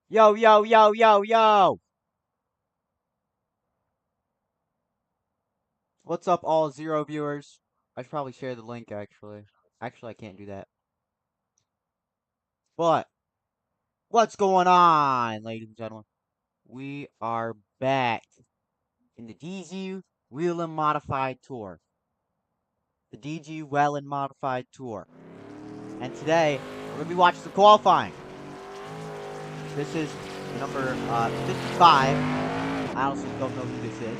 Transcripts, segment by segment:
Yo, yo, yo, yo, yo! What's up, all zero viewers? I should probably share the link, actually. Actually, I can't do that. But, what's going on, ladies and gentlemen? We are back in the DG Wheelin' Modified Tour. The DG Wheelin' Modified Tour. And today, we're going to be watching some qualifying. This is number 55. I honestly don't know who this is.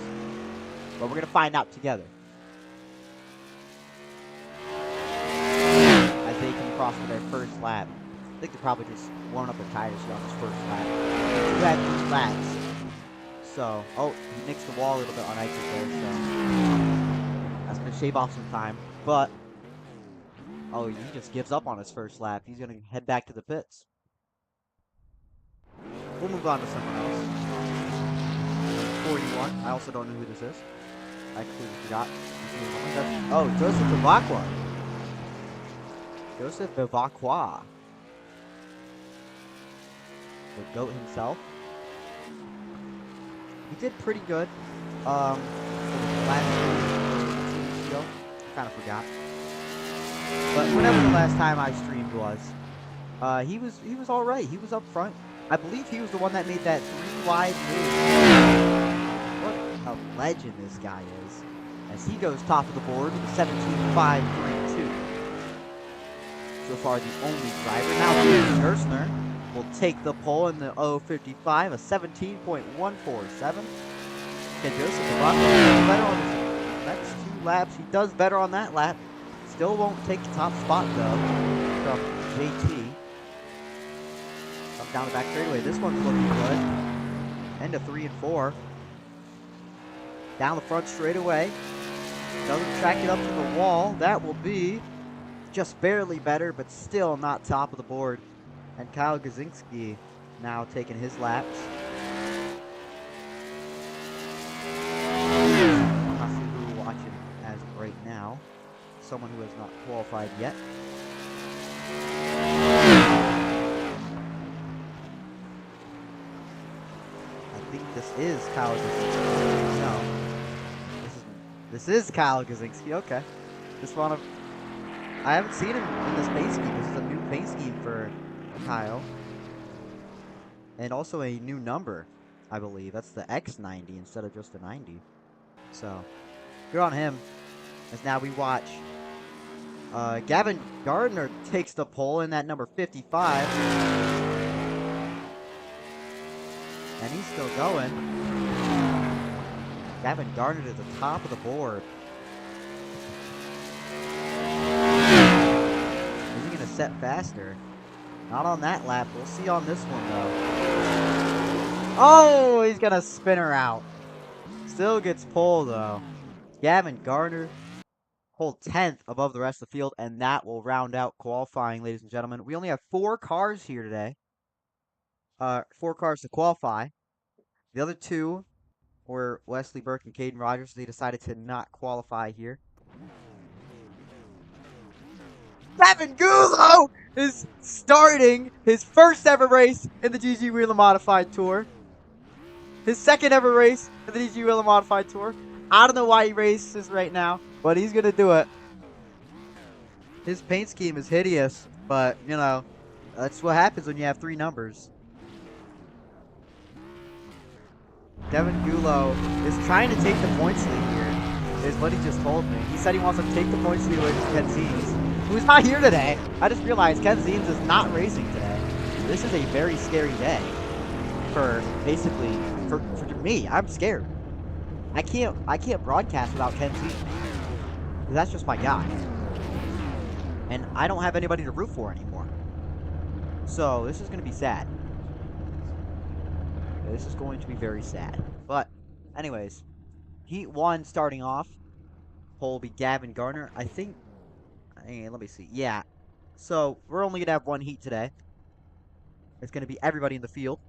But we're going to find out together. As they come across for their first lap. I think they're probably just warming up their tires here on this first lap. Two had 3 laps. So, oh, he nicks the wall a little bit on exit there, so that's going to shave off some time. But, oh, he just gives up on his first lap. He's going to head back to the pits. We'll move on to someone else. 41. I also don't know who this is. I completely forgot. Oh, Joseph Vivacqua. Joseph Vivacqua. The GOAT himself. He did pretty good. Last year, kind of forgot. But whenever the last time I streamed was, he was all right. He was up front. I believe he was the one that made that 3-wide move. What a legend this guy is, as he goes top of the board with a 17.532. So far, the only driver. Now, James Gerstner will take the pole in the 0.55, a 17.147. Okay, Joseph Vivacqua better on his next 2 laps. He does better on that lap. Still won't take the top spot, though, from JT. Up down the back straightaway. This one's looking good. End of 3 and 4. Down the front straightaway. Doesn't track it up to the wall. That will be just barely better, but still not top of the board. And Kyle Gazinski now taking his laps. I'm not sure who we're watching as of right now. Someone who has not qualified yet. I think this is Kyle Gazinski. No. This is Kyle Gazinski. Okay. Just want to... I haven't seen him in this paint scheme. This is a new paint scheme for Kyle. And also a new number, I believe. That's the X90 instead of just a 90. So, good on him. As now we watch Gavin Gardner takes the pole in that number 55. And he's still going. Gavin Gardner to the top of the board. Is he going to set faster? Not on that lap. We'll see on this one, though. Oh, he's going to spin her out. Still gets pole, though. Gavin Gardner, whole 10th above the rest of the field, and that will round out qualifying, ladies and gentlemen. We only have 4 cars here today. 4 cars to qualify. The other 2 were Wesley Burke and Caden Rogers. They decided to not qualify here. Gavin Gullo is starting his first ever race in the DG Wheelin' Modified Tour. His second ever race in the DG Wheelin' Modified Tour. I don't know why he races right now, but he's going to do it. His paint scheme is hideous, but, you know, that's what happens when you have 3 numbers. Gavin Gullo is trying to take the points lead here, is what he just told me. He said he wants to take the points lead away from Ken Ziens, who's not here today. I just realized Ken Ziens is not racing today. This is a very scary day for, basically, for me. I'm scared. I can't broadcast without Ken Ziens. That's just my guy. And I don't have anybody to root for anymore. So, this is going to be sad. This is going to be very sad. But, anyways, Heat 1 starting off. Pole will be Gavin Gardner. I think... Hey, let me see. Yeah. So, we're only going to have 1 heat today. It's going to be everybody in the field.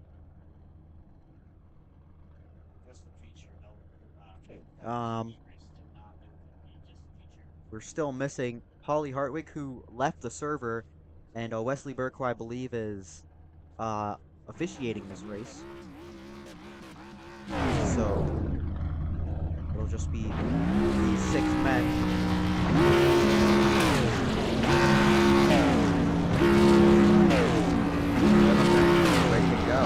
We're still missing Paulie Hartwick, who left the server, and Wesley Burke, who I believe is officiating this race. So it'll just be these 6 men. Ready to go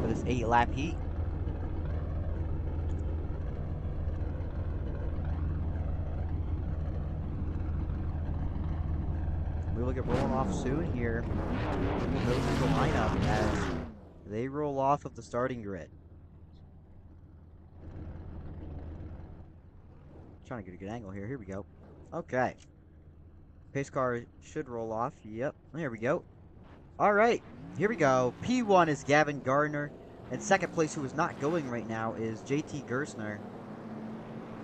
for this 8-lap heat. We will get rolling off soon here. Those are the lineup as they roll off of the starting grid. Trying to get a good angle here. Here we go. Okay. Pace car should roll off. Yep. There we go. All right. Here we go. P1 is Gavin Gardner. And second place, who is not going right now, is JT Gersner.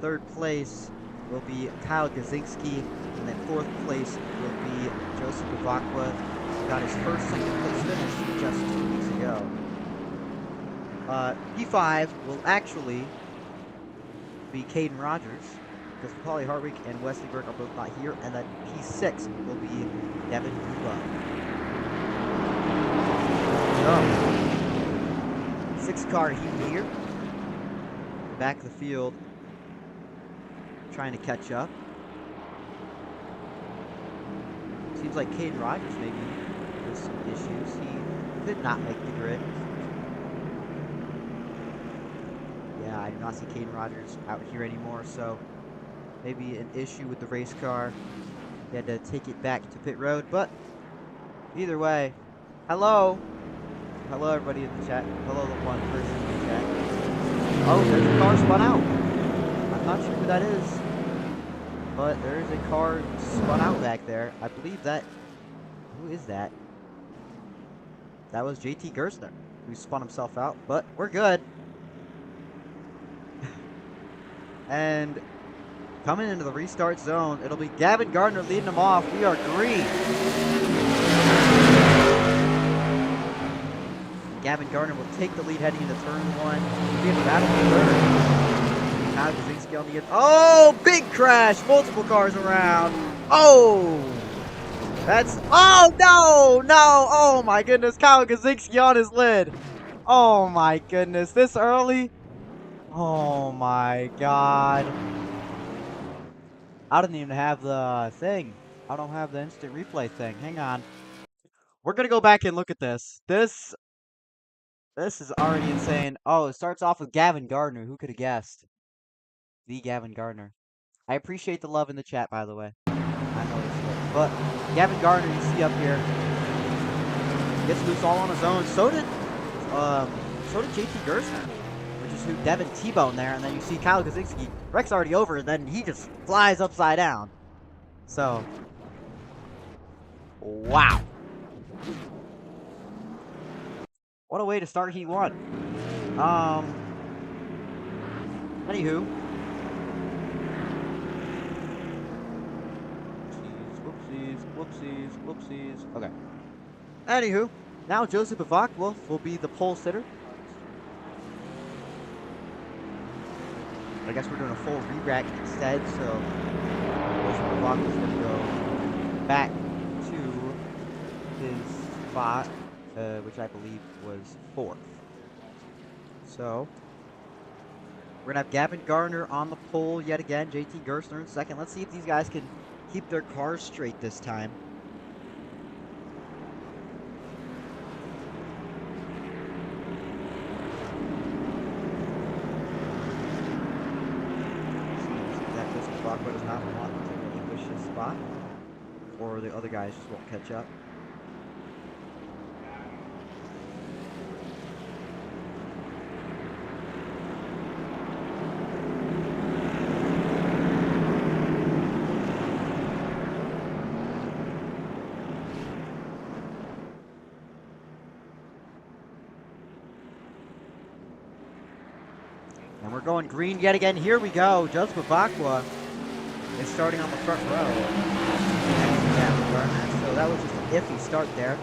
Third place will be Kyle Gazinski. And then fourth place will be Joseph Bavakwa, who got his first second place finish just 2 weeks ago. P5 will actually be Caden Rogers, because Paulie Harvick and Wesley Burke are both not here. And then P6 will be Devin Bulow. So, 6-car heat here. Back of the field, trying to catch up. Seems like Caden Rogers maybe has some issues. He did not make the grid. Yeah, I do not see Caden Rogers out here anymore, so maybe an issue with the race car. He had to take it back to pit road, but either way, hello. Hello, everybody in the chat. Hello, the one person in the chat. Oh, there's a car spun out. I'm not sure who that is, but there is a car spun out back there. I believe that. Who is that? That was JT Gersner, who spun himself out, but we're good. And coming into the restart zone, it'll be Gavin Gardner leading them off. We are green. Gavin Gardner will take the lead heading into turn 1. We'll be in the battle for third. Kyle Gazinski on the end. Oh, big crash. Multiple cars around. Oh, that's. Oh, no, no. Oh, my goodness. Kyle Gazinski on his lid. Oh, my goodness. This early. Oh, my God. I don't even have the thing. I don't have the instant replay thing. Hang on. We're going to go back and look at this. This is already insane. Oh, it starts off with Gavin Gardner. Who could have guessed? The Gavin Gardner. I appreciate the love in the chat, by the way. I know it's good. But Gavin Gardner, you see up here, gets loose all on his own. So did JT Gersner, which is who Devin T-boned there. And then you see Kyle Gazinski. Wreck's already over, and then he just flies upside down. So, wow. What a way to start Heat 1. Anywho. Whoopsies. Okay. Anywho, now Joseph Bavakwa will be the pole sitter. I guess we're doing a full re-rack instead, so Joseph Bavakwa's going to go back to his spot, which I believe was 4th. So, we're going to have Gavin Gardner on the pole yet again, JT Gersner in 2nd. Let's see if these guys can keep their cars straight this time. Bavakwa does not want to relinquish his spot, or the other guys just won't catch up. And we're going green yet again. Here we go. Joseph Bavakwa is starting on the front row. So that was just an iffy start there.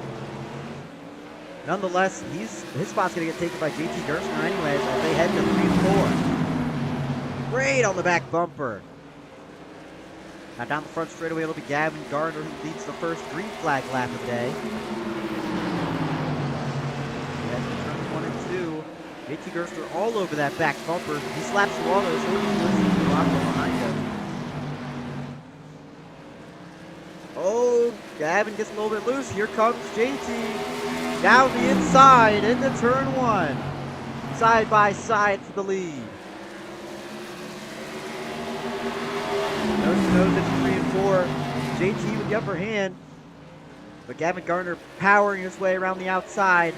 Nonetheless, his spot's going to get taken by JT Gersner anyways as they head to 3-4. Great on the back bumper. Now down the front straightaway, it'll be Gavin Gardner who leads the first green flag lap of the day. And in turns 1 and 2, JT Gerster all over that back bumper. He slaps the wall though, so he's behind him. Oh, Gavin gets a little bit loose. Here comes JT down the inside into turn 1. Side by side for the lead. Nose to nose into 3 and 4. JT with the upper hand. But Gavin Gardner powering his way around the outside.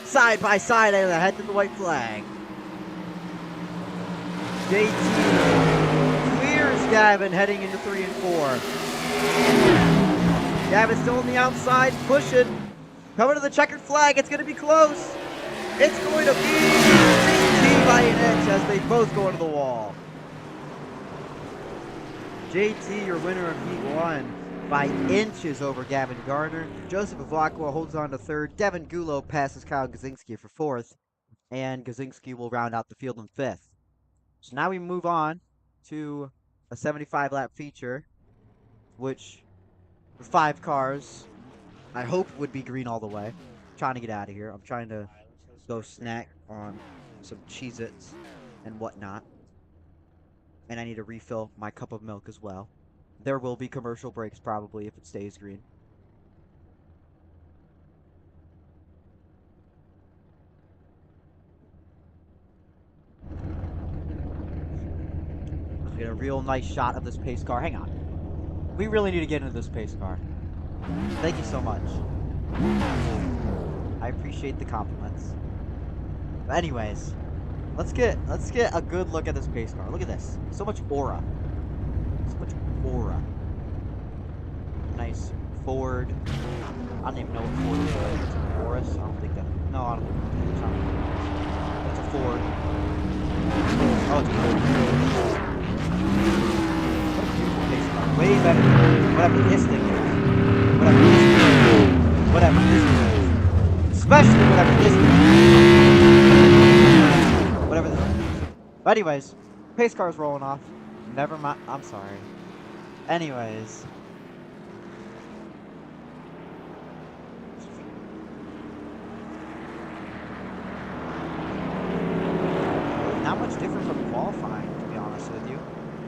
Side by side and head to the white flag. JT clears Gavin heading into 3 and 4. Gavin's still on the outside, pushing. Coming to the checkered flag. It's going to be close. It's going to be JT by an inch as they both go into the wall. JT, your winner of Heat 1 by inches over Gavin Gardner. Joseph Avakwa holds on to 3rd. Devin Gulo passes Kyle Gazinski for 4th. And Gazinski will round out the field in 5th. So now we move on to a 75-lap feature, which with 5 cars, I hope would be green all the way. I'm trying to get out of here. I'm trying to go snack on some Cheez-Its and whatnot. And I need to refill my cup of milk as well. There will be commercial breaks probably if it stays green. Let's get a real nice shot of this pace car. Hang on. We really need to get into this pace car. Thank you so much. I appreciate the compliments. But anyways, let's get a good look at this pace car. Look at this. So much aura. So much aura. Nice Ford. I don't even know what Ford is. It's a Taurus. I don't think that. No, I don't think it's a Ford. Oh, it's a Ford. What a beautiful pace car. Way better than whatever this thing is. Whatever this thing is. Whatever this thing is. Especially whatever this thing is. Whatever this thing is. But anyways, pace car's rolling off. Never mind. I'm sorry. Anyways. Not much different from qualifying, to be honest with you.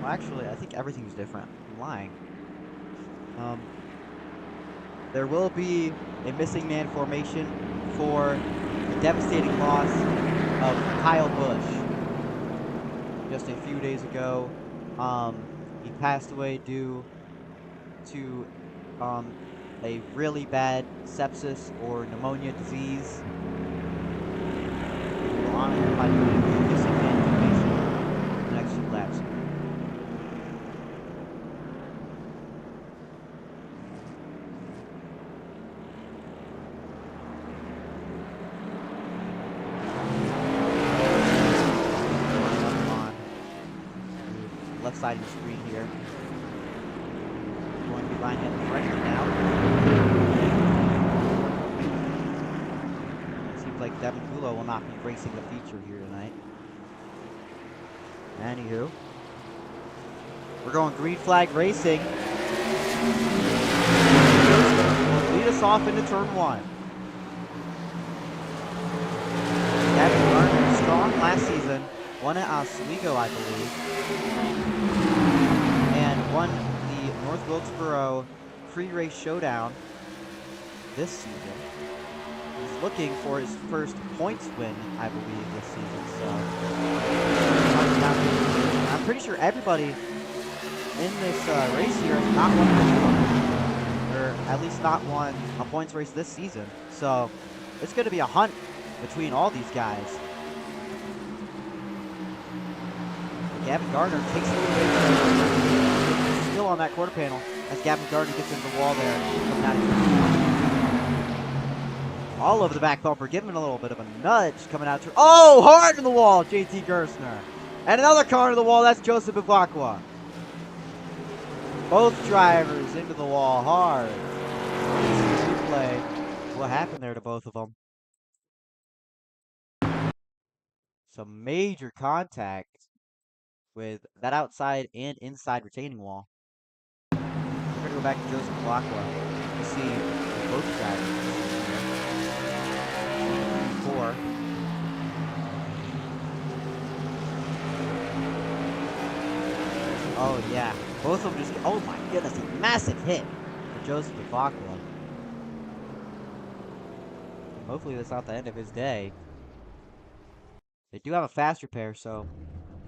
Well, actually, I think everything's different. I'm lying. There will be a missing man formation for the devastating loss of Kyle Busch. Just a few days ago, he passed away due to a really bad sepsis or pneumonia disease. We will honor him by doing a missing man formation in the next few laps. Left side of the screen here. Going to be lining up right now. It seems like Devin Gulo will not be racing the feature here tonight. Anywho, we're going green flag racing. Will lead us off into turn 1. Devin Gardner strong last season. Won at Oswego, I believe. And won the North Wilkesboro pre-race showdown this season. He's looking for his first points win, I believe, this season. So I'm pretty sure everybody in this race here has not won before, or at least not won a points race this season. So it's going to be a hunt between all these guys. Gavin Gardner takes the lead. Still on that quarter panel as Gavin Gardner gets into the wall there. Coming out of all over the back bumper, giving him a little bit of a nudge coming out. Oh, hard in the wall, JT Gerstner. And another car into the wall, that's Joseph Ivakwa. Both drivers into the wall hard. Replay. What happened there to both of them? Some major contact with that outside and inside retaining wall. go back to Joseph Lacqua to see if both drivers are 4. Oh yeah, both of them just. Oh my goodness, a massive hit for Joseph Lacqua. Hopefully that's not the end of his day. They do have a fast repair, so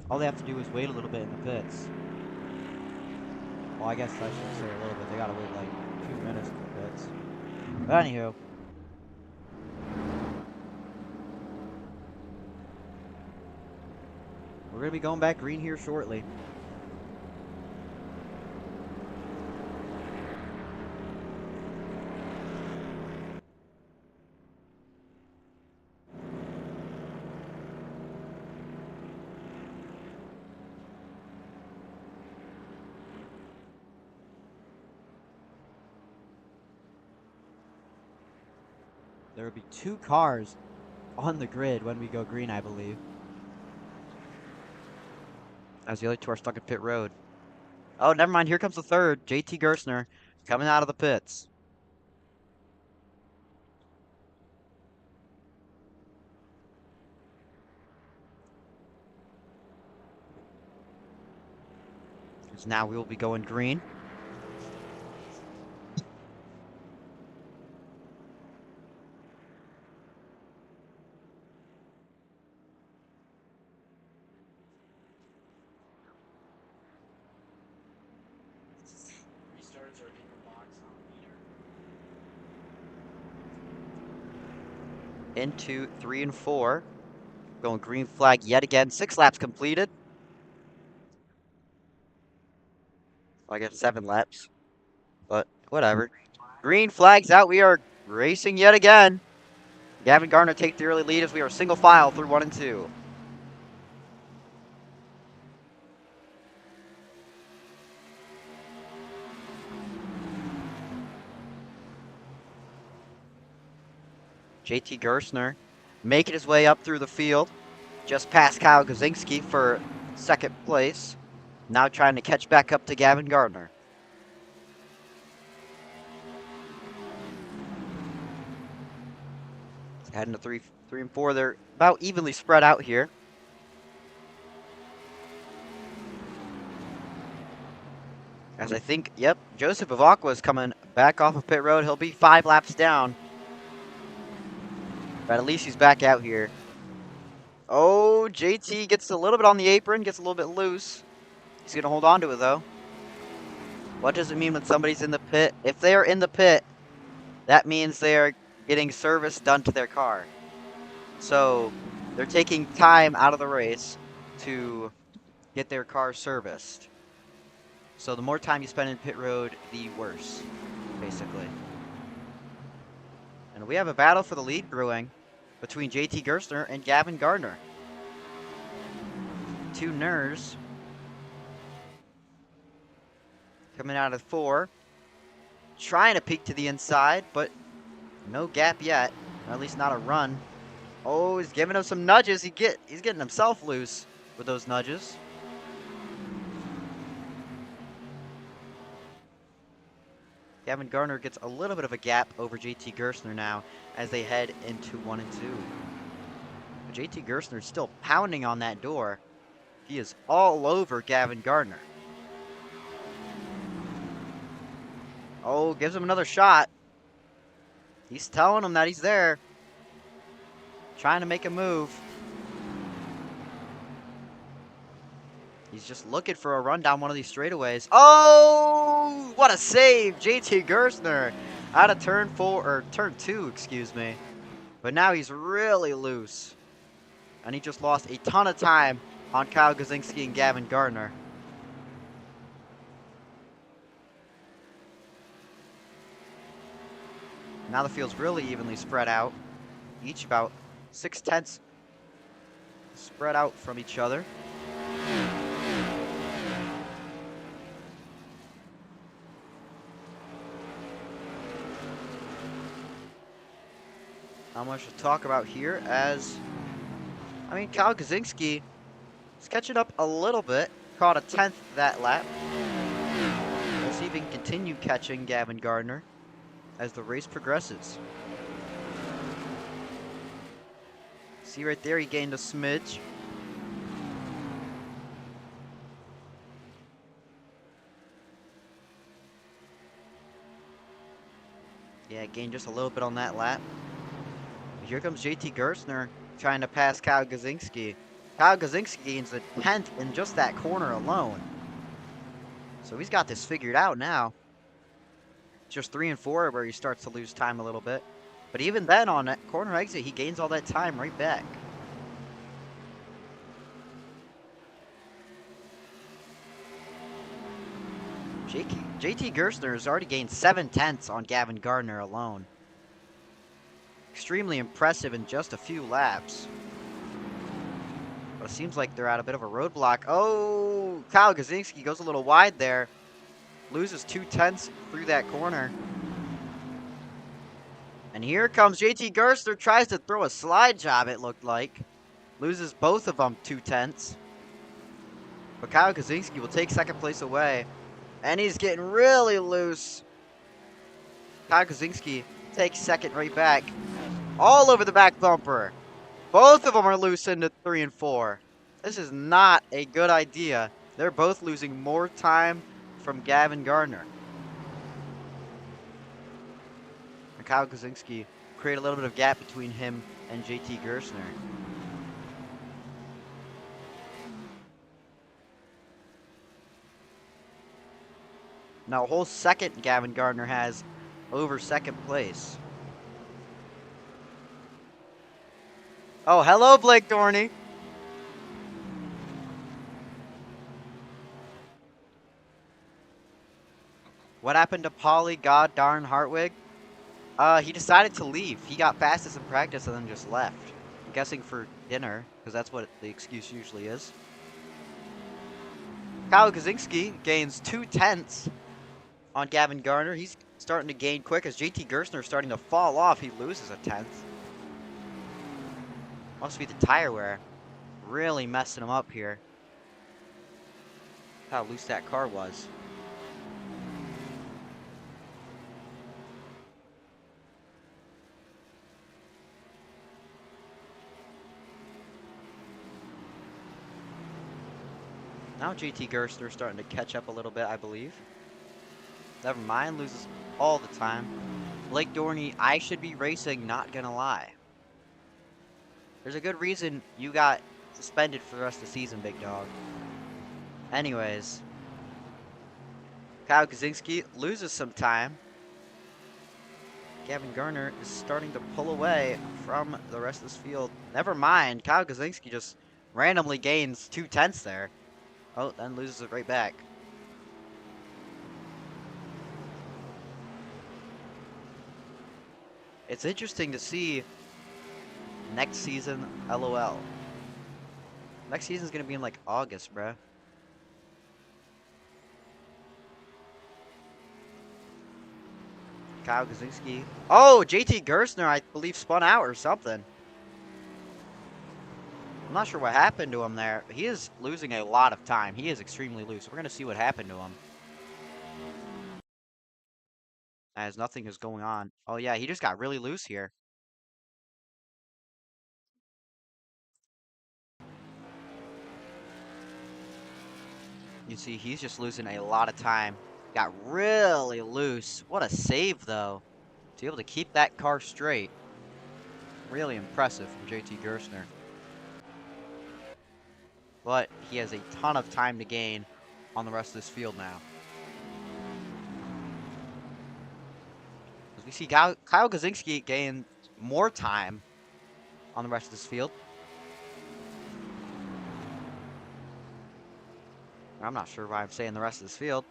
all they have to do is wait a little bit in the pits. Well, I guess I shouldn't say a little bit. They gotta wait like 2 minutes in the pits. But anywho. We're gonna be going back green here shortly. There will be 2 cars on the grid when we go green, I believe. As the other 2 are stuck at pit road. Oh, never mind. Here comes the third. JT Gerstner coming out of the pits. So now we will be going green. Into 3 and 4. Going green flag yet again. 6 laps completed. Well, I guess 7 laps. But whatever. Green flag's out. We are racing yet again. Gavin Gardner take the early lead as we are single file through 1 and 2. JT Gerstner making his way up through the field. Just past Kyle Gazinski for 2nd place. Now trying to catch back up to Gavin Gardner. Heading to 3 and 4. They're about evenly spread out here. As I think, yep, Joseph Ivakwa is coming back off of pit road. He'll be 5 laps down. But at least he's back out here. Oh, JT gets a little bit on the apron, gets a little bit loose. He's going to hold on to it, though. What does it mean when somebody's in the pit? If they are in the pit, that means they are getting service done to their car. So they're taking time out of the race to get their car serviced. So the more time you spend in pit road, the worse, basically. And we have a battle for the lead brewing between JT Gerstner and Gavin Gardner. 2 Ners coming out of 4. Trying to peek to the inside, but no gap yet. Or at least not a run. Oh, he's giving him some nudges. He's getting himself loose with those nudges. Gavin Gardner gets a little bit of a gap over JT Gerstner now as they head into 1 and 2. But JT Gerstner is still pounding on that door. He is all over Gavin Gardner. Oh, gives him another shot. He's telling him that he's there. Trying to make a move. He's just looking for a run down one of these straightaways. Oh, what a save, JT Gerstner out of turn 2, excuse me. But now he's really loose. And he just lost a ton of time on Kyle Gazinski and Gavin Gardner. Now the field's really evenly spread out. Each about 6/10 spread out from each other. Not much to talk about here as, I mean, Kyle Gazinski is catching up a little bit. Caught a 10th that lap. As he even continue catching Gavin Gardner as the race progresses. See right there, he gained a smidge. Yeah, gained just a little bit on that lap. Here comes JT Gerstner trying to pass Kyle Gazinski. Kyle Gazinski gains a 10th in just that corner alone. So he's got this figured out now. Just 3 and 4 where he starts to lose time a little bit. But even then, on that corner exit, he gains all that time right back. JT Gerstner has already gained 7/10 on Gavin Gardner alone. Extremely impressive in just a few laps. But it seems like they're at a bit of a roadblock. Oh, Kyle Gazinski goes a little wide there. Loses 2/10 through that corner. And here comes JT Gerstner, tries to throw a slide job, it looked like. Loses both of them 2/10. But Kyle Gazinski will take second place away. And he's getting really loose. Kyle Gazinski takes second right back. All over the back bumper. Both of them are loose into 3 and 4. This is not a good idea. They're both losing more time from Gavin Gardner. And Kyle Gazinski create a little bit of gap between him and JT Gerstner. Now a whole second Gavin Gardner has over second place. Oh, hello, Blake Dorney. What happened to Polly God darn Hartwig? He decided to leave. He got fastest in practice and then just left. I'm guessing for dinner, because that's what the excuse usually is. Kyle Gazinski gains 2/10 on Gavin Gardner. He's starting to gain quick as JT Gerstner is starting to fall off. He loses a 10th. Must be the tire wear. Really messing him up here. How loose that car was. Now JT Gerstner is starting to catch up a little bit, I believe. Never mind, loses all the time. Blake Dorney, I should be racing, not gonna lie. There's a good reason you got suspended for the rest of the season, big dog. Anyways. Kyle Gazinski loses some time. Gavin Gardner is starting to pull away from the rest of this field. Never mind, Kyle Gazinski just randomly gains 2/10 there. Oh, then loses it right back. It's interesting to see next season, LOL. Next season's gonna be in like August, bruh. Kyle Gazinski. Oh, JT Gerstner, I believe, spun out or something. I'm not sure what happened to him there. He is losing a lot of time. He is extremely loose. We're going to see what happened to him. As nothing is going on. Oh, yeah, he just got really loose here. You see, he's just losing a lot of time. Got really loose. What a save, though. To be able to keep that car straight. Really impressive from JT Gerstner. But he has a ton of time to gain on the rest of this field now. As we see Kyle Gazinski gain more time on the rest of this field. I'm not sure why I'm saying the rest of this field.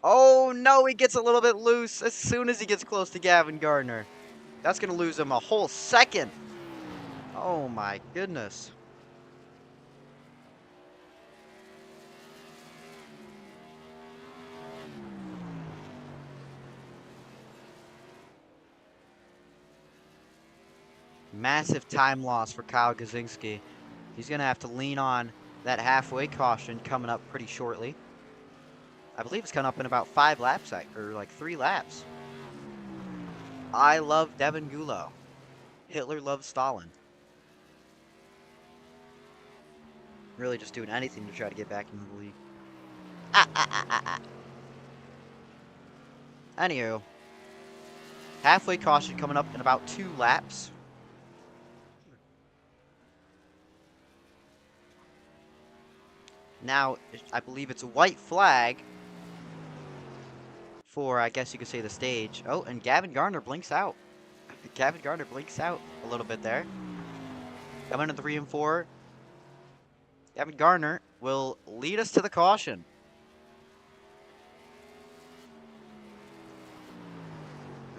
Oh no, he gets a little bit loose as soon as he gets close to Gavin Gardner. That's going to lose him a whole second. Oh my goodness. Massive time loss for Kyle Gazinski. He's going to have to lean on that halfway caution coming up pretty shortly. I believe it's coming up in about 5 laps, or like 3 laps. I love Devin Gulo. Hitler loves Stalin. Really just doing anything to try to get back into the league. Anywho, halfway caution coming up in about 2 laps. Now, I believe it's a white flag for, I guess you could say, the stage. Oh, and Gavin Garner blinks out. Gavin Garner blinks out a little bit there. Coming in 3 and 4. Gavin Garner will lead us to the caution.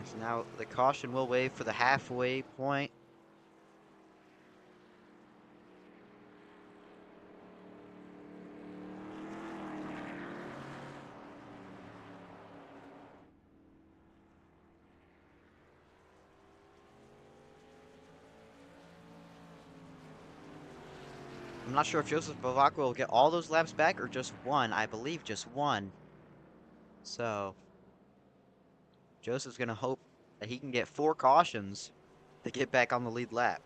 So now the caution will wave for the halfway point. I'm not sure if Joseph Bavacqua will get all those laps back or just one. I believe just one. So, Joseph's going to hope that he can get 4 cautions to get back on the lead lap.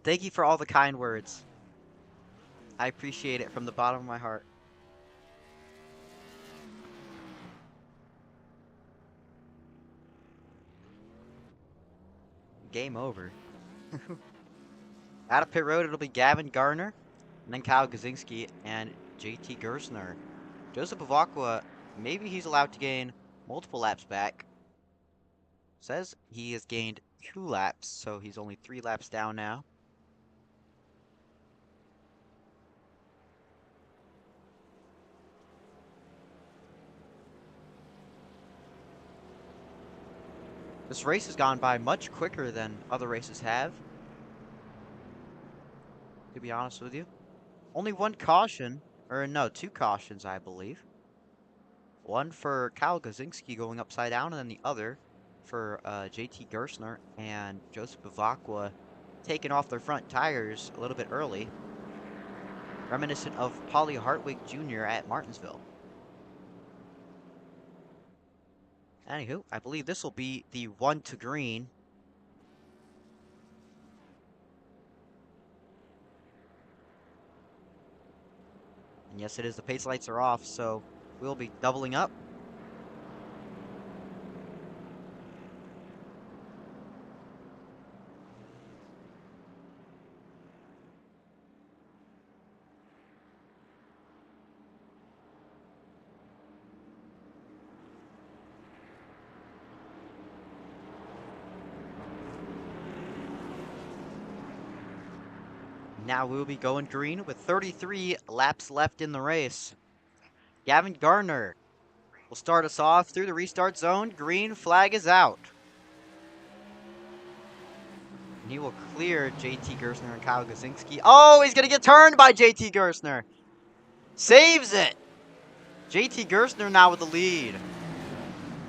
Thank you for all the kind words. I appreciate it from the bottom of my heart. Game over. Out of pit road, it'll be Gavin Garner, and then Kyle Gazinski and JT Gersner. Joseph Bavacqua, maybe he's allowed to gain multiple laps back. Says he has gained 2 laps, so he's only 3 laps down now. This race has gone by much quicker than other races have, to be honest with you. Only 1 caution, or no, 2 cautions, I believe. One for Kyle Gazinski going upside down, and then the other for JT Gersner and Joseph Bavacqua taking off their front tires a little bit early. Reminiscent of Paulie Hartwig Jr. at Martinsville. Anywho, I believe this will be the 1 to green. And yes, it is. The pace lights are off, so we'll be doubling up. Now we'll be going green with 33 laps left in the race. Gavin Garner will start us off through the restart zone. Green flag is out. And he will clear JT Gersner and Kyle Gazinski. Oh, he's going to get turned by JT Gersner. Saves it. JT Gersner now with the lead.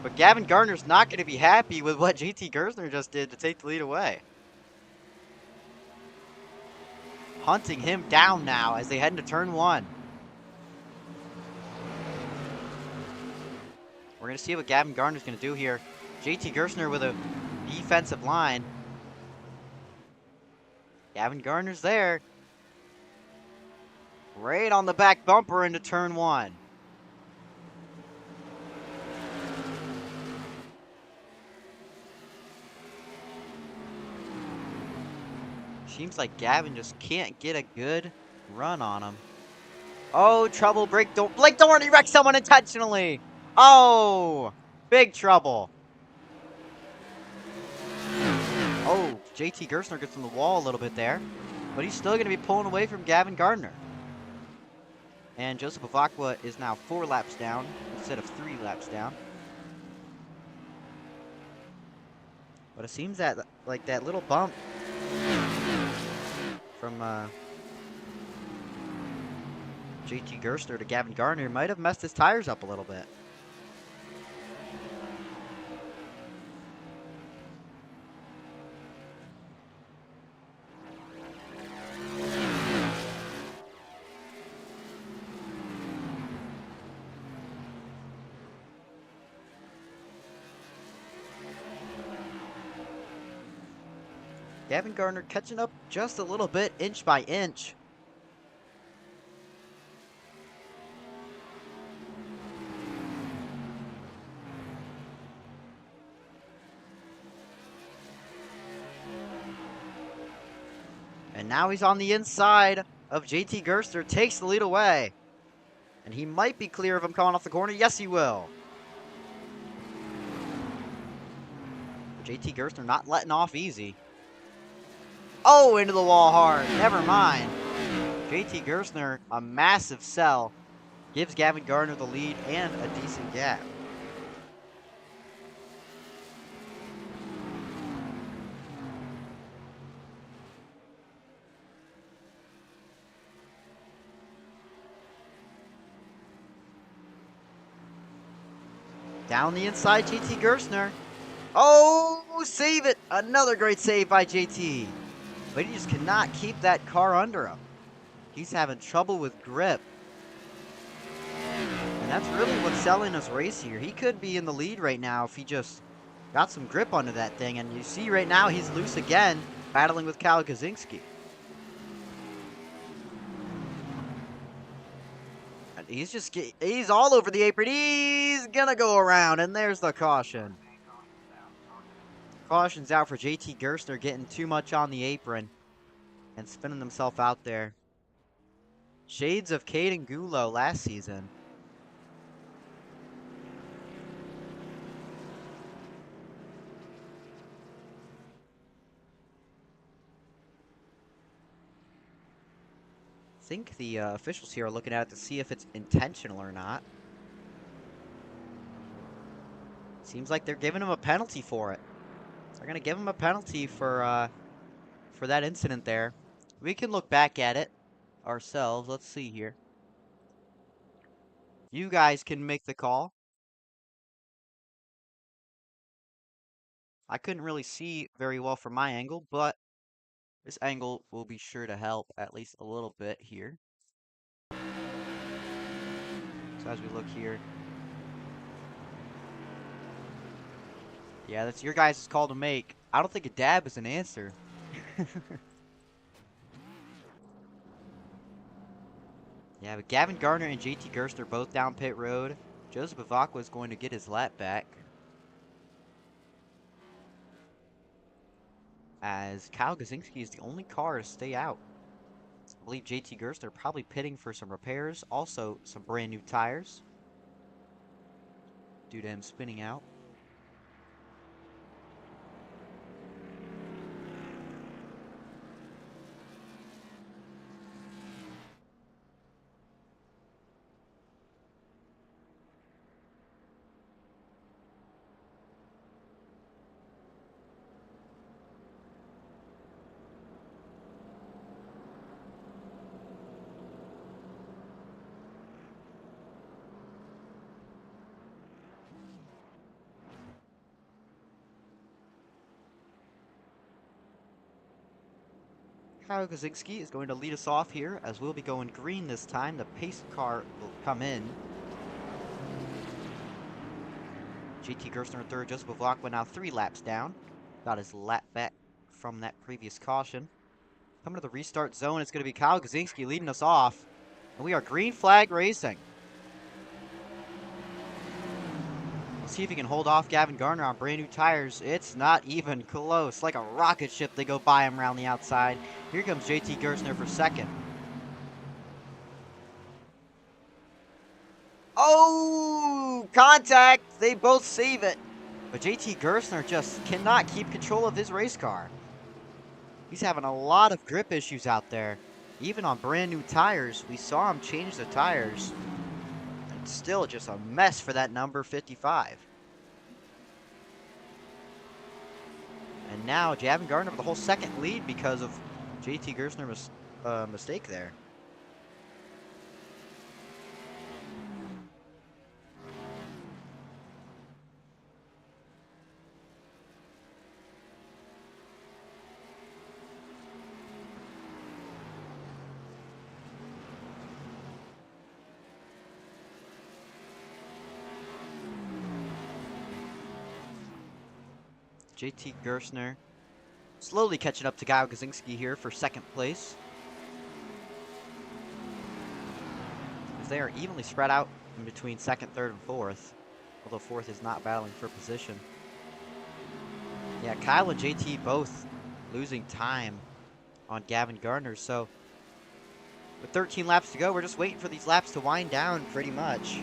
But Gavin Garner's not going to be happy with what JT Gersner just did to take the lead away. Hunting him down now as they head into turn 1. We're going to see what Gavin Garner's going to do here. JT Gersner with a defensive line. Gavin Garner's there. Right on the back bumper into turn 1. Seems like Gavin just can't get a good run on him. Oh, trouble. Blake Doherty wrecked someone intentionally. Oh, big trouble. Oh, JT Gersner gets on the wall a little bit there. But he's still going to be pulling away from Gavin Gardner. And Joseph Avakwa is now 4 laps down instead of 3 laps down. But it seems that, like, that little bump from JT Gerstner to Gavin Gardner might have messed his tires up a little bit. Gavin Gardner catching up just a little bit, inch by inch. And now he's on the inside of JT Gerstner, takes the lead away. And he might be clear of him coming off the corner. Yes, he will. JT Gerstner not letting off easy. Oh, into the wall hard. Never mind. JT Gerstner, a massive sell, gives Gavin Gardner the lead and a decent gap. Down the inside, JT Gerstner. Oh, save it. Another great save by JT. But he just cannot keep that car under him. He's having trouble with grip. And that's really what's selling his race here. He could be in the lead right now if he just got some grip under that thing. And you see right now he's loose again, battling with Kyle Kaczynski. And he's all over the apron. He's gonna go around, and there's the caution. Caution's out for JT Gerstner getting too much on the apron and spinning himself out there. Shades of Caden Gulo last season. I think the officials here are looking at it to see if it's intentional or not. Seems like they're giving him a penalty for it. They're going to give him a penalty for that incident there. We can look back at it ourselves. Let's see here. You guys can make the call. I couldn't really see very well from my angle, but this angle will be sure to help at least a little bit here. So as we look here. Yeah, that's your guys' call to make. I don't think a dab is an answer. Yeah, but Gavin Gardner and JT Gerstner both down pit road. Joseph Avakwa is going to get his lap back, as Kyle Kaczynski is the only car to stay out. I believe JT Gerstner probably pitting for some repairs, also some brand new tires due to him spinning out. Kyle Kaczynski is going to lead us off here, as we'll be going green this time. The pace car will come in. JT Gerstner in third, Joseph Avakwa now 3 laps down. Got his lap back from that previous caution. Coming to the restart zone, it's going to be Kyle Kaczynski leading us off. And we are green flag racing. Let's see if he can hold off Gavin Gardner on brand new tires. It's not even close. Like a rocket ship, they go by him around the outside. Here comes JT Gerstner for second. Oh, contact. They both save it. But JT Gerstner just cannot keep control of his race car. He's having a lot of grip issues out there. Even on brand new tires, we saw him change the tires. It's still just a mess for that number 55. And now Gavin Gardner with the whole second lead because of JT Gerstner's mistake there. JT Gerstner slowly catching up to Kyle Gazinski here for second place. As they are evenly spread out in between second, third, and fourth. Although fourth is not battling for position. Yeah, Kyle and JT both losing time on Gavin Gardner. So with 13 laps to go, we're just waiting for these laps to wind down pretty much.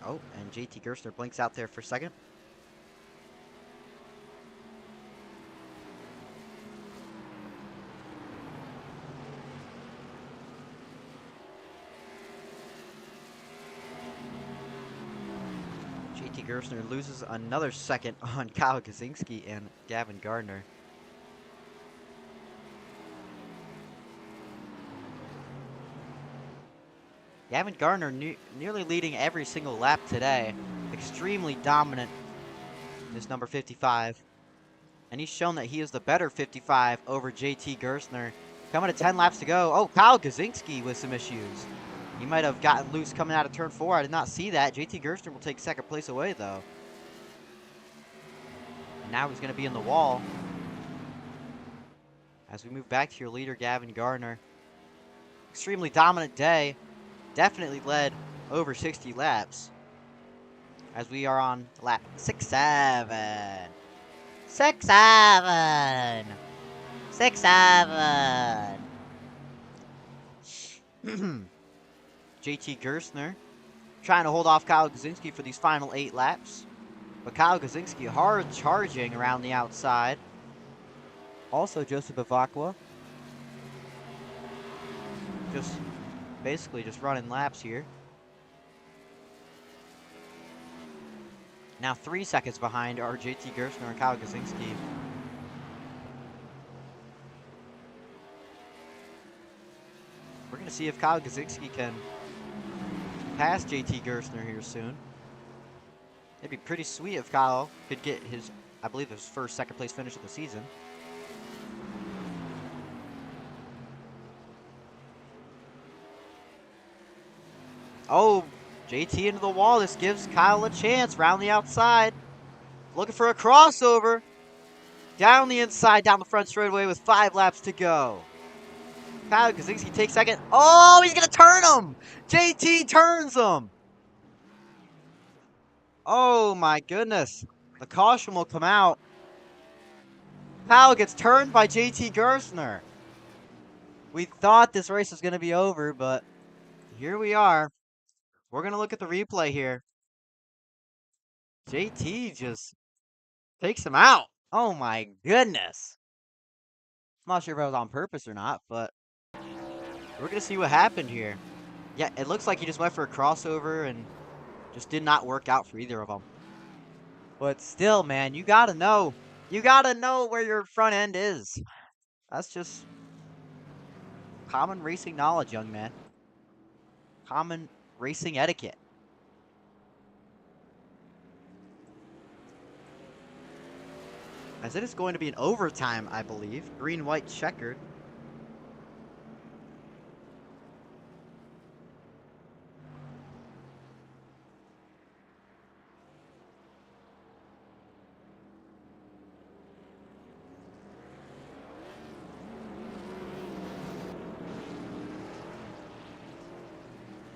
Oh, and JT Gerstner blinks out there for second. JT Gerstner loses another second on Kyle Gazinski and Gavin Gardner. Gavin Gardner nearly leading every single lap today. Extremely dominant, this number 55. And he's shown that he is the better 55 over JT Gerstner. Coming to 10 laps to go. Oh, Kyle Gazinski with some issues. He might have gotten loose coming out of turn 4. I did not see that. JT Gerstner will take second place away, though. And now he's going to be in the wall. As we move back to your leader, Gavin Gardner. Extremely dominant day. Definitely led over 60 laps. As we are on lap 6-7. 6-7. 6-7. JT Gerstner trying to hold off Kyle Gazinski for these final 8 laps. But Kyle Gazinski hard charging around the outside. Also Joseph Bavacqua. Basically just running laps here. Now 3 seconds behind are JT Gerstner and Kyle Gazinski. We're going to see if Kyle Gazinski can pass JT Gerstner here soon. It'd be pretty sweet if Kyle could get his, I believe, his first second place finish of the season. Oh, JT into the wall. This gives Kyle a chance. Round the outside. Looking for a crossover. Down the inside, down the front straightaway with 5 laps to go. Kyle Gazinski takes second. Oh, he's going to turn him. JT turns him. Oh, my goodness. The caution will come out. Kyle gets turned by JT Gerstner. We thought this race was going to be over, but here we are. We're going to look at the replay here. JT just takes him out. Oh my goodness. I'm not sure if it was on purpose or not, but we're going to see what happened here. Yeah, it looks like he just went for a crossover and just did not work out for either of them. But still, man, you got to know. You got to know where your front end is. That's just common racing knowledge, young man. Common racing etiquette. As it is going to be an overtime, I believe. Green-white checkered.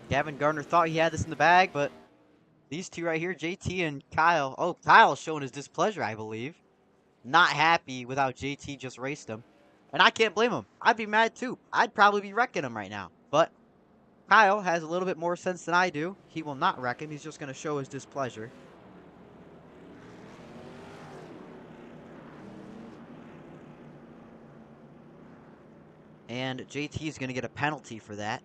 Gavin Gardner thought he had this in the bag, but these two right here, JT and Kyle. Oh, Kyle's showing his displeasure, I believe. Not happy with how JT just raced him. And I can't blame him. I'd be mad too. I'd probably be wrecking him right now. But Kyle has a little bit more sense than I do. He will not wreck him. He's just going to show his displeasure. And JT is going to get a penalty for that.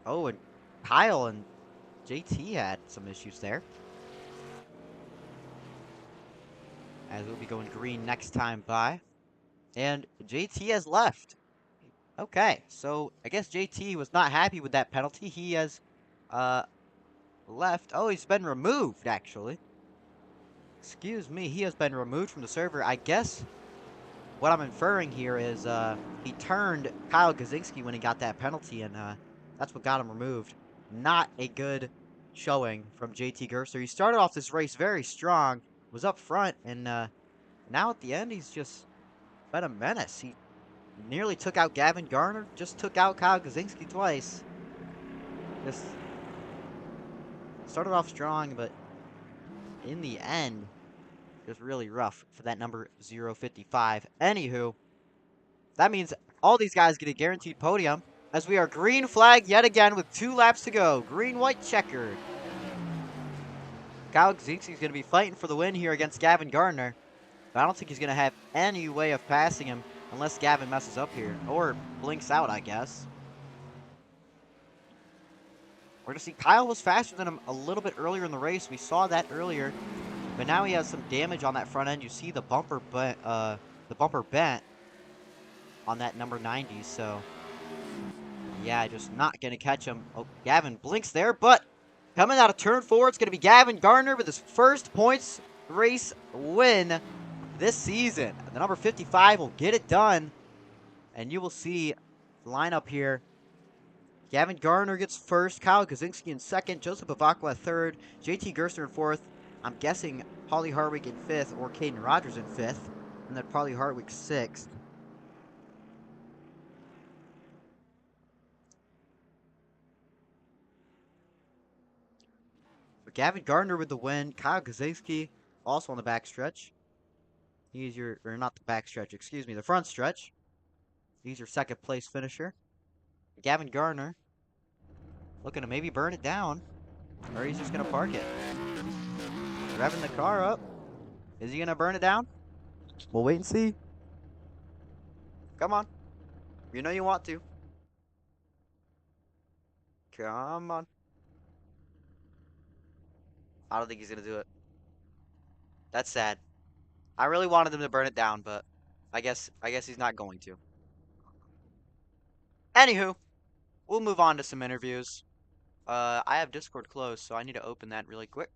Oh, and Kyle and JT had some issues there. As we'll be going green next time by. And JT has left. Okay, so I guess JT was not happy with that penalty. He has left. Oh, he's been removed, actually. Excuse me, he has been removed from the server. I guess what I'm inferring here is he turned Kyle Gazinski when he got that penalty, and that's what got him removed. Not a good showing from JT Gerster. He started off this race very strong, was up front, and now at the end he's just been a menace. He nearly took out Gavin Garner, just took out Kyle Gazinski twice. Just started off strong, but in the end, it was really rough for that number 055. Anywho, that means all these guys get a guaranteed podium as we are green flag yet again with 2 laps to go. Green, white, checkered. Kyle Gazinski is going to be fighting for the win here against Gavin Gardner. But I don't think he's going to have any way of passing him unless Gavin messes up here. Or blinks out, I guess. We're going to see Kyle was faster than him a little bit earlier in the race. We saw that earlier. But now he has some damage on that front end. You see the bumper bent on that number 90. So, yeah, just not going to catch him. Oh, Gavin blinks there. But coming out of turn 4, it's going to be Gavin Gardner with his first points race win this season. The number 55 will get it done. And you will see the lineup here. Gavin Gardner gets first, Kyle Gazinski in second, Joseph Bavacqua third, JT Gerster in fourth. I'm guessing Paulie Harvick in fifth or Caden Rogers in fifth, and then probably Harvick sixth. But Gavin Gardner with the win, Kyle Gazinski also on the backstretch. He's your, or not the backstretch, excuse me, the front stretch. He's your second place finisher. Gavin Gardner looking to maybe burn it down, or he's just going to park it. Revving the car up. Is he going to burn it down? We'll wait and see. Come on. You know you want to. Come on. I don't think he's going to do it. That's sad. I really wanted him to burn it down, but I guess he's not going to. Anywho, we'll move on to some interviews. I have Discord closed, so I need to open that really quick.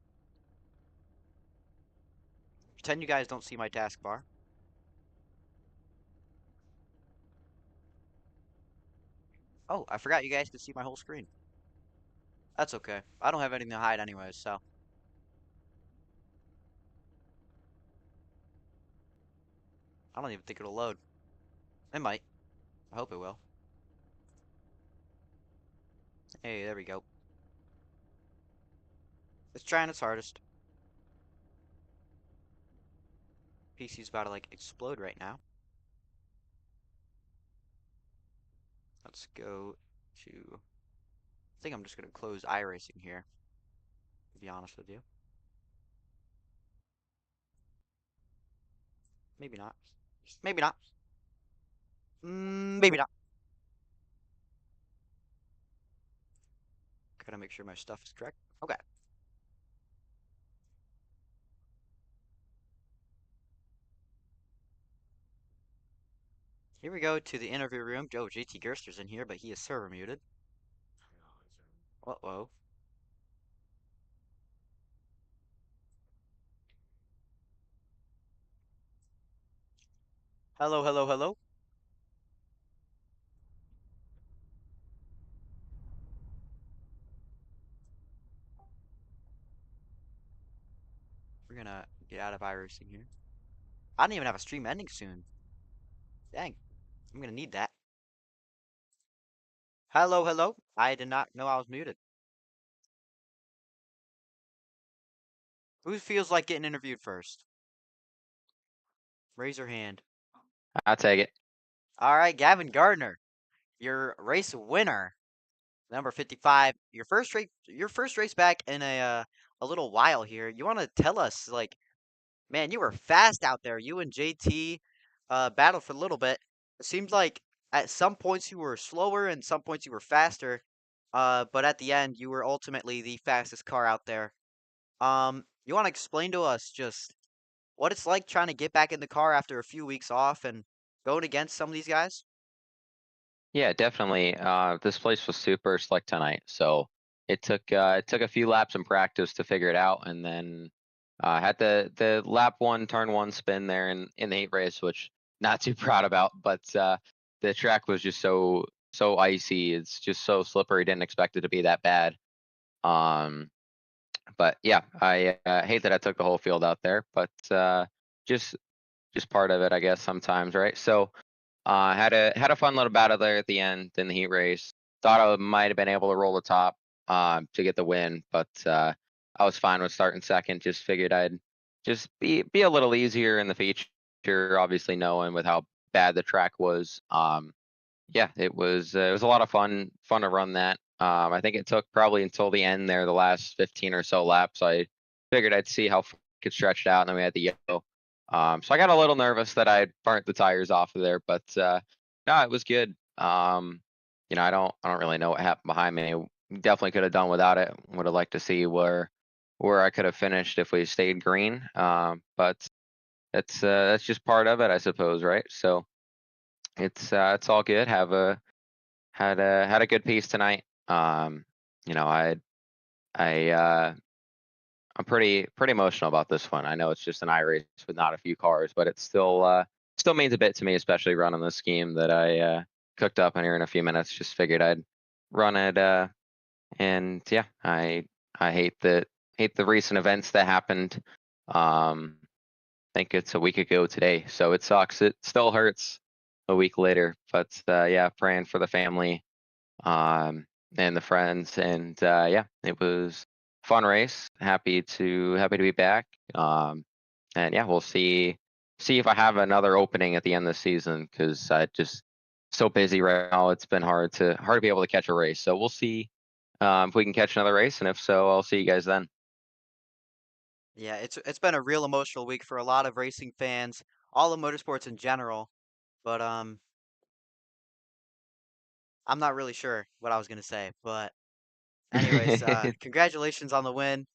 Pretend you guys don't see my taskbar. Oh, I forgot you guys could see my whole screen. That's okay. I don't have anything to hide anyways, so. I don't even think it'll load. It might. I hope it will. Hey, there we go. It's trying its hardest. PC's about to, like, explode right now. Let's go to... I think I'm just going to close iRacing here, to be honest with you. Maybe not. Maybe not. Maybe not. Gotta make sure my stuff is correct. Okay. Here we go to the interview room. Joe JT Gerster's in here, but he is server muted. Uh-oh. Hello, hello, hello. We're gonna get out of iRacing here. I don't even have a stream ending soon. Dang. I'm gonna need that. Hello, hello. I did not know I was muted. Who feels like getting interviewed first? Raise your hand. I'll take it. All right, Gavin Gardner, your race winner, number 55. Your first race back in a little while here. You want to tell us, like, man, you were fast out there. You and JT battled for a little bit. It seemed like at some points you were slower and some points you were faster. But at the end, you were ultimately the fastest car out there. You want to explain to us just what it's like trying to get back in the car after a few weeks off and going against some of these guys? Yeah, definitely. This place was super slick tonight, so it took a few laps in practice to figure it out, and then had the lap one, turn one spin there in the heat race, which not too proud about, but the track was just so icy. It's just so slippery. Didn't expect it to be that bad. Um, but yeah, I hate that I took the whole field out there, but just just part of it, I guess, sometimes, right? So had a fun little battle there at the end in the heat race. Thought I might have been able to roll the top to get the win, but I was fine with starting second. Just figured I'd just be a little easier in the feature, obviously knowing with how bad the track was. Yeah, it was a lot of fun to run that. I think it took probably until the end there, the last 15 or so laps. I figured I'd see how far it could stretch it out, and then we had the yellow. So I got a little nervous that I burnt the tires off of there, but no, it was good. I don't really know what happened behind me. Definitely could have done without it. Would have liked to see where I could have finished if we stayed green. But that's just part of it, I suppose, right? So it's all good. Had a good piece tonight. You know, I I'm pretty emotional about this one. I know it's just an iRace with not a few cars, but it still means a bit to me, especially running the scheme that I cooked up in here in a few minutes. Just figured I'd run it, and yeah, I hate the recent events that happened. I think it's a week ago today, so it sucks. It still hurts a week later, but yeah, praying for the family and the friends, and yeah, it was fun race. Happy to be back. And yeah, we'll see if I have another opening at the end of the season because I just so busy right now. It's been hard to be able to catch a race. So we'll see if we can catch another race, and if so, I'll see you guys then. Yeah, it's been a real emotional week for a lot of racing fans, all of motorsports in general. But I'm not really sure what I was gonna say. But anyways, congratulations on the win.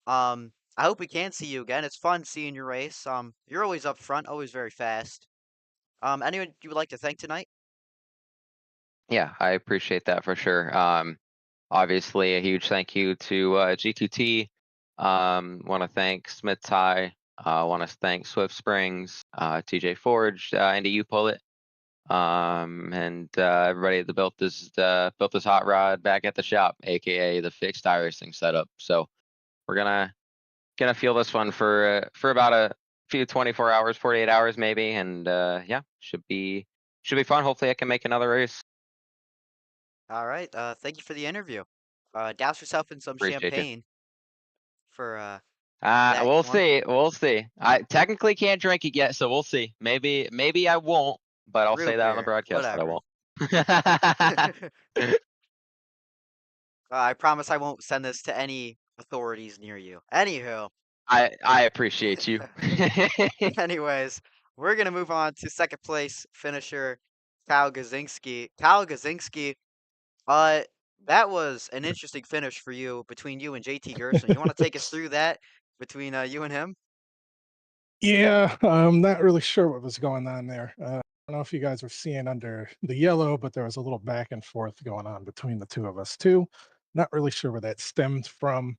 I hope we can see you again. It's fun seeing your race. You're always up front, always very fast. Anyone you would like to thank tonight? Yeah, I appreciate that for sure. Obviously, a huge thank you to G2T. Want to thank Smith Tie. Want to thank Swift Springs, TJ Forge, Andy U Pullet, and everybody that built this hot rod back at the shop, aka the fixed iRacing setup. So we're gonna feel this one for about a few 24 hours, 48 hours maybe, and yeah, should be fun. Hopefully, I can make another race. All right. Thank you for the interview. Douse yourself in some Appreciate you. champagne for that We'll one. see. We'll see. I technically can't drink it yet, so we'll see. Maybe I won't, but I'll say Root that on the beer, broadcast that I whatever. won't. I promise I won't send this to any authorities near you. Anywho, I appreciate you. anyways, we're gonna move on to second place finisher Kyle Gazinski. Kyle Gazinski, uh, that was an interesting finish for you between you and JT Gerson. You want to take us through that between you and him? Yeah, I'm not really sure what was going on there. I don't know if you guys were seeing under the yellow, but there was a little back and forth going on between the two of us too. Not really sure where that stemmed from.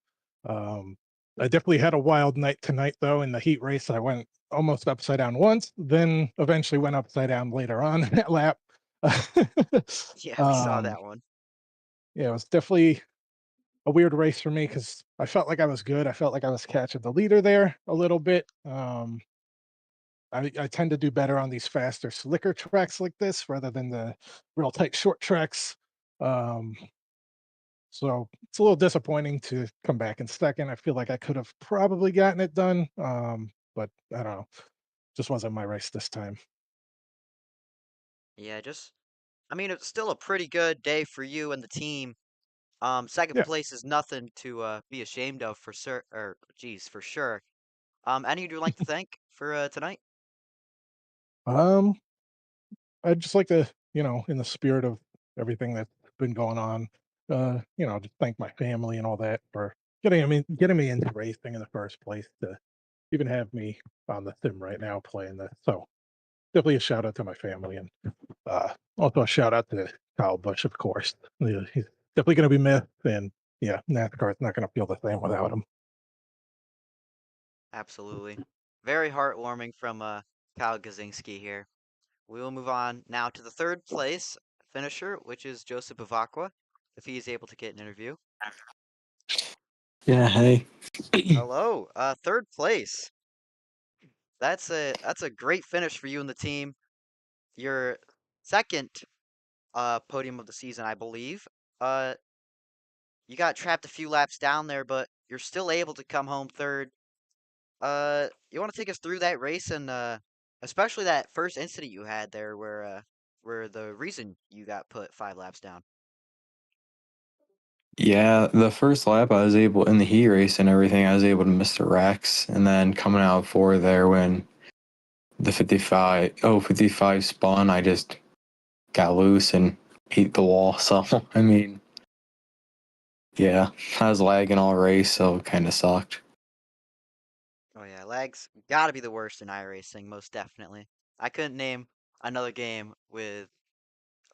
Um, I definitely had a wild night tonight, though. In the heat race, I went almost upside down once, then eventually went upside down later on in that lap. Yeah, we saw um, that one. yeah, it was definitely a weird race for me because I felt like I was good. I felt like I was catching the leader there a little bit. I tend to do better on these faster, slicker tracks like this rather than the real tight, short tracks. Um, so it's a little disappointing to come back in second. I feel like I could have probably gotten it done, but I don't know. just wasn't my race this time. Yeah, I mean, it's still a pretty good day for you and the team. Second Yeah. place is nothing to be ashamed of for sure, or geez, for sure. Any you'd like to thank for tonight? Um, I'd just like to, in the spirit of everything that's been going on, just thank my family and all that for getting me into racing in the first place to even have me on the sim right now playing this. So definitely a shout out to my family and also a shout out to Kyle Busch, of course. Yeah, he's definitely going to be missed, and yeah, NASCAR's not going to feel the same without him. Absolutely. Very heartwarming from Kyle Gazinski here. We will move on now to the third place finisher, which is Joseph Bavacqua, if he is able to get an interview. Yeah, hey. Hello, third place. That's a great finish for you and the team. Your second podium of the season, I believe. Uh, you got trapped a few laps down there, but you're still able to come home third. You want to take us through that race and especially that first incident you had there where the reason you got put 5 laps down. Yeah, the first lap I was able in the heat race and everything, I was able to miss the wrecks, and then coming out of 4 there when the 55 spun, I just got loose and hit the wall. So I mean, yeah, I was lagging all race, so it kind of sucked. Oh yeah, lags gotta be the worst in iRacing, most definitely. I couldn't name another game with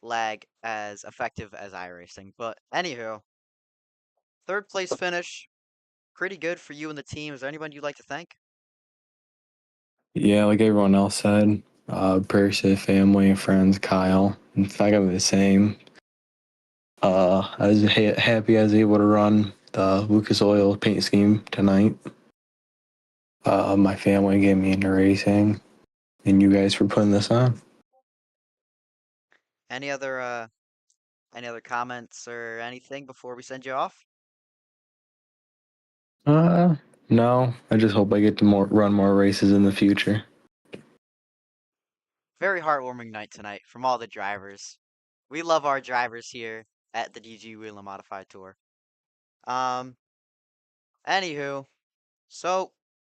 lag as effective as iRacing. But anywho, third place finish, pretty good for you and the team. Is there anyone you'd like to thank? Yeah, like everyone else said, prayers to the family and friends, Kyle. In fact, I'm the same. I was happy I was able to run the Lucas Oil paint scheme tonight. My family gave me into racing, and you guys for putting this on. Any other comments or anything before we send you off? No. I just hope I get to run more races in the future. Very heartwarming night tonight from all the drivers. We love our drivers here at the DGWMT Modified Tour. Um, Anywho, so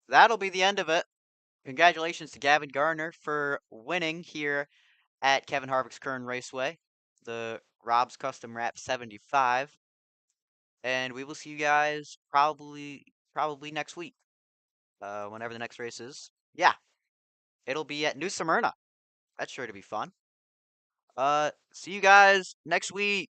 that'll be the end of it. Congratulations to Gavin Gardner for winning here at Kevin Harvick's Kern Raceway, the Robz Custom Wrap 75. And we will see you guys probably next week. Whenever the next race is. Yeah, it'll be at New Smyrna. That's sure to be fun. See you guys next week.